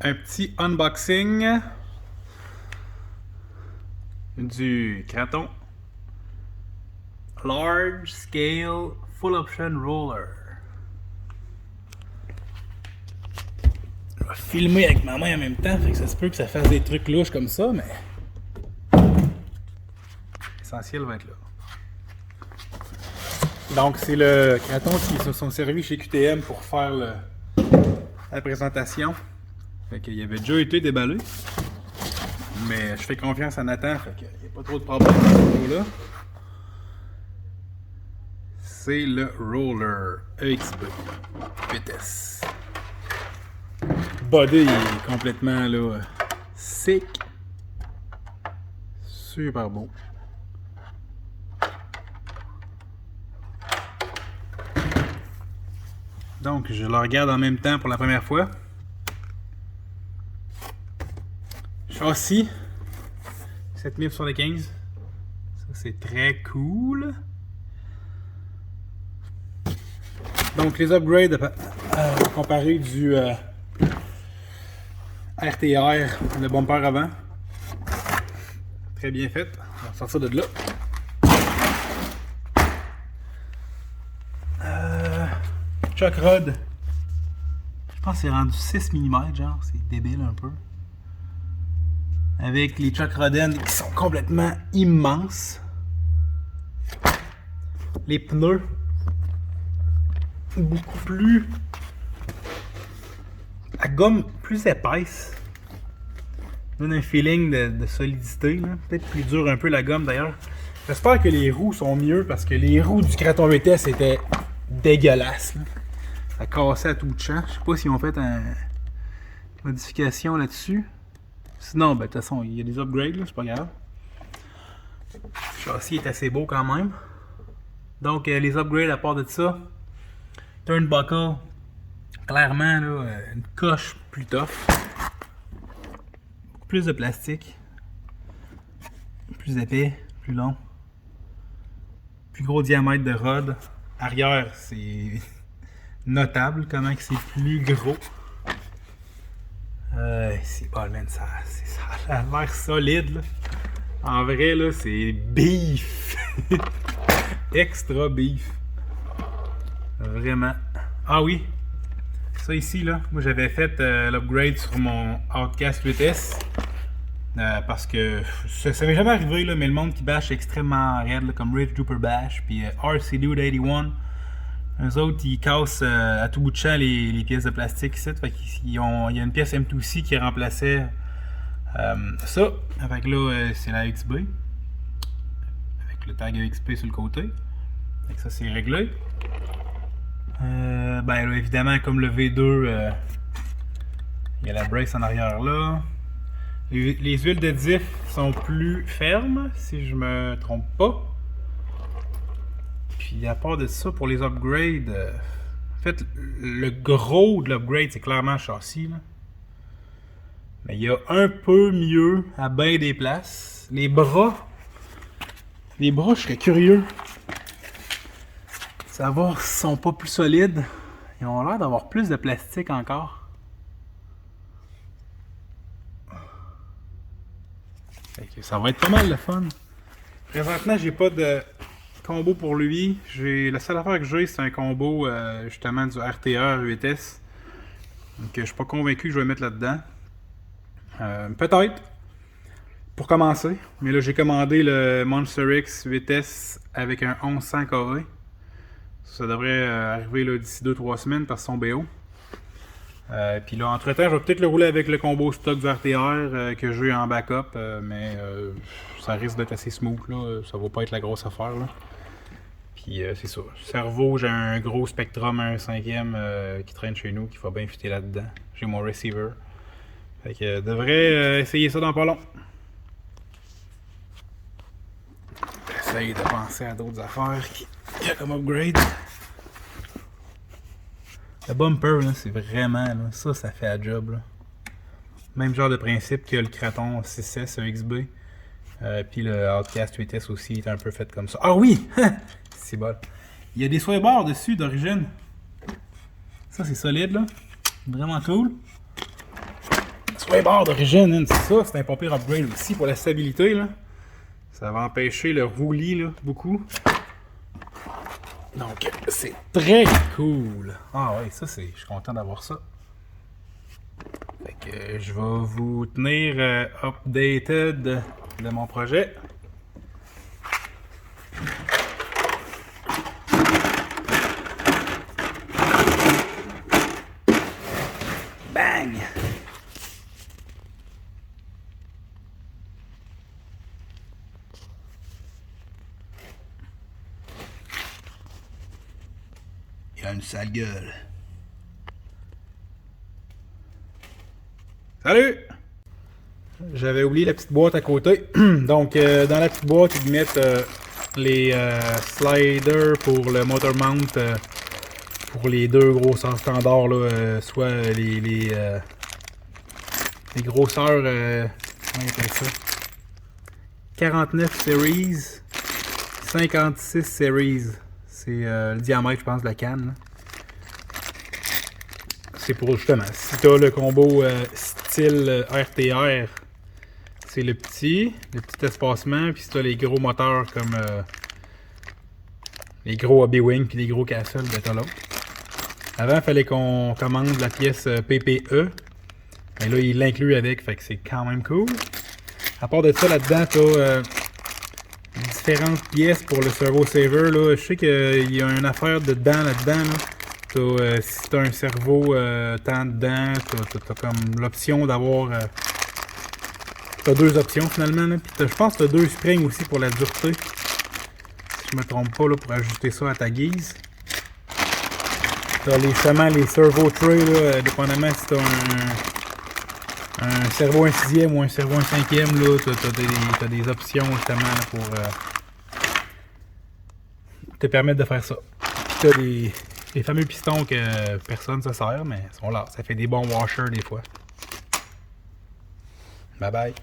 Un petit unboxing du Kraton Large Scale Full Option Roller. Je vais filmer avec ma main en même temps, fait que ça se peut que ça fasse des trucs louches comme ça, mais l'essentiel va être là. Donc c'est le Kraton qui se sont servis chez QTM pour faire la présentation. Fait qu'il avait déjà été déballé. Mais je fais confiance à Nathan, fait qu'il n'y a pas trop de problème à ce niveau-là. C'est le Roller EXB vitesse. Body est complètement là, sick. Super beau. Donc je le regarde en même temps pour la première fois. Châssis 7075. Ça c'est très cool. Donc les upgrades comparé du RTR, le bumper avant. Très bien fait. On va sortir de là. Chuck rod. Je pense que c'est rendu 6 mm, genre, c'est débile un peu. Avec les Chuck Roden qui sont complètement immenses. Les pneus beaucoup plus... La gomme plus épaisse. Donne un feeling de solidité. Peut-être plus dur un peu la gomme d'ailleurs. J'espère que les roues sont mieux parce que les roues du Kraton VTS étaient dégueulasses. Là. Ça cassait à tout de champ. Je sais pas s'ils ont fait une modification là-dessus. Sinon, ben, de toute façon, il y a des upgrades, là, c'est pas grave. Le châssis est assez beau quand même. Donc, les upgrades à part de ça, turnbuckle, clairement, là, une coche plus tough. Beaucoup plus de plastique. Plus épais, plus long. Plus gros diamètre de rod. Arrière, c'est notable comment c'est plus gros. C'est pas le même, ça a l'air solide là. En vrai là, c'est beef. Extra beef. Vraiment. Ah oui. Ça ici là, moi j'avais fait l'upgrade sur mon Outcast 8S. Parce que ça m'est jamais arrivé là, mais le monde qui bash est extrêmement raide là, comme Rich Duper Bash puis RC Dude 81. Eux autres, ils cassent à tout bout de champ les pièces de plastique ici. Fait qu'il y a une pièce M2C qui remplaçait ça. Avec là, c'est la XB. Avec le tag XP sur le côté. Fait ça, c'est réglé. Ben là, évidemment, comme le V2, il y a la brace en arrière là. Les huiles de diff sont plus fermes, si je me trompe pas. Puis à part de ça, pour les upgrades, en fait, le gros de l'upgrade, c'est clairement le châssis. Là. Mais il y a un peu mieux à bien des places. Les bras, je serais curieux. Savoir s'ils sont pas plus solides. Ils ont l'air d'avoir plus de plastique encore. Fait que ça va être pas mal le fun. Présentement, j'ai pas de combo pour lui. La seule affaire que j'ai, c'est un combo justement du RTR 8S. Donc je suis pas convaincu que je vais mettre là-dedans. Peut-être. Pour commencer. Mais là j'ai commandé le Monster X 8S avec un 1100 kV. Ça devrait arriver d'ici 2-3 semaines par son BO. Puis là, entre temps, je vais peut-être le rouler avec le combo stock du RTR que j'ai en backup, mais ça risque d'être assez smooth, là. Ça va pas être la grosse affaire. Là. Puis c'est ça. Cerveau, j'ai un gros Spectrum 1/5 qui traîne chez nous, qui va bien fitter là-dedans. J'ai mon receiver. Fait que devrais essayer ça dans pas long. J'essaye de penser à d'autres affaires qu'il y a comme upgrade. Le bumper, là, c'est vraiment, là, ça fait la job. Là. Même genre de principe que le Kraton 6S EXB. Puis le Outcast 8S aussi est un peu fait comme ça. Ah oui! C'est bon. Il y a des sway-bars dessus d'origine. Ça, c'est solide, là. Vraiment cool. sway bar d'origine, hein, c'est ça, c'est un pas pire upgrade aussi pour la stabilité, là. Ça va empêcher le roulis, là, beaucoup. Donc, c'est très cool. Ah ouais, ça c'est, je suis content d'avoir ça. Fait que je vais vous tenir updated de mon projet. Bang! Il a une sale gueule. Salut! J'avais oublié la petite boîte à côté. Donc, dans la petite boîte, ils mettent les sliders pour le motor mount pour les deux grosseurs standards, là, soit les grosseurs, comment on appelle ça? 49 series, 56 series. C'est le diamètre, je pense, de la canne. Là. C'est pour justement, si tu as le combo style RTR, c'est le petit espacement. Puis si tu as les gros moteurs comme les gros Hobby-Wing puis les gros Castle, ben t'as l'autre. Avant, il fallait qu'on commande la pièce PPE. Mais là, il l'inclut avec, fait que c'est quand même cool. À part de ça, là-dedans, tu as différentes pièces pour le servo saver. Là. Je sais qu'il y a une affaire dedans là-dedans. Là. Si tu as un servo tant dedans, tu as comme l'option d'avoir. Tu as deux options finalement. Là. Puis je pense que tu as deux springs aussi pour la dureté. Si je me trompe pas, là, pour ajuster ça à ta guise. Tu as justement les servo trays, là, dépendamment si tu as un servo 1 6e ou un servo 1 5e, tu as des options justement là, pour te permettre de faire ça. Tu as les fameux pistons que personne ne se sert, mais ils sont là. Ça fait des bons washers des fois. Bye bye.